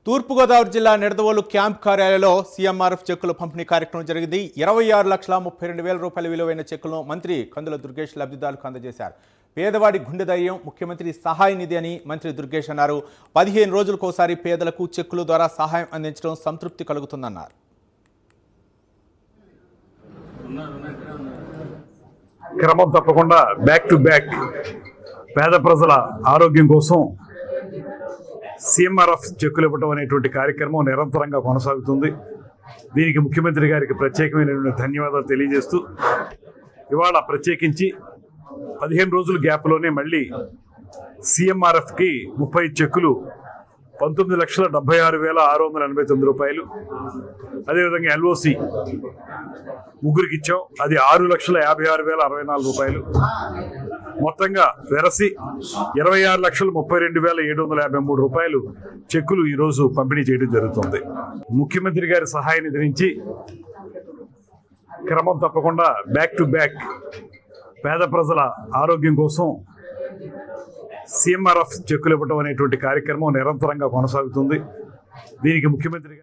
తూర్పుగోదావరి జిల్లా నిడదవోలు క్యాంప్ కార్యాలయంలో సీఎంఆర్ఎఫ్ చెక్కుల పంపిణీ కార్యక్రమం జరిగింది. 26,32,000 రూపాయల విలువైన చెక్కులను మంత్రి కందుల దుర్గేష్ లబ్ధిదారులకు అందజేశారు. పేదవాడి గుండె ధైర్యం ముఖ్యమంత్రి సహాయ నిధి అని మంత్రి దుర్గేష్ అన్నారు. 15 రోజులకోసారి పేదలకు చెక్కుల ద్వారా సహాయం అందించడం సంతృప్తి కలుగుతుందన్నారు. క్రమం తప్పకుండా బ్యాక్ టు బ్యాక్ పేద ప్రజల ఆరోగ్యం కోసం సీఎంఆర్ఎఫ్ చెక్కులు ఇవ్వటం అనేటువంటి కార్యక్రమం నిరంతరంగా కొనసాగుతుంది. దీనికి ముఖ్యమంత్రి గారికి ప్రత్యేకమైనటువంటి ధన్యవాదాలు తెలియజేస్తూ ఇవాళ ప్రత్యేకించి 15 రోజుల గ్యాప్లోనే మళ్ళీ సీఎంఆర్ఎఫ్కి 30 చెక్కులు 19,76,689 రూపాయలు, అదేవిధంగా ఎల్ఓసి ముగ్గురికి ఇచ్చాం, అది 6,56,064 రూపాయలు. మొత్తంగా వెరసి 26,32,753 రూపాయలు చెక్కులు ఈరోజు పంపిణీ చేయడం జరుగుతుంది. ముఖ్యమంత్రి గారి సహాయ నిధి నుంచి క్రమం తప్పకుండా బ్యాక్ టు బ్యాక్ పేద ప్రజల ఆరోగ్యం కోసం సీఎంఆర్ఎఫ్ చెక్కులు ఇవ్వటం అనేటువంటి కార్యక్రమం నిరంతరంగా కొనసాగుతుంది. దీనికి ముఖ్యమంత్రి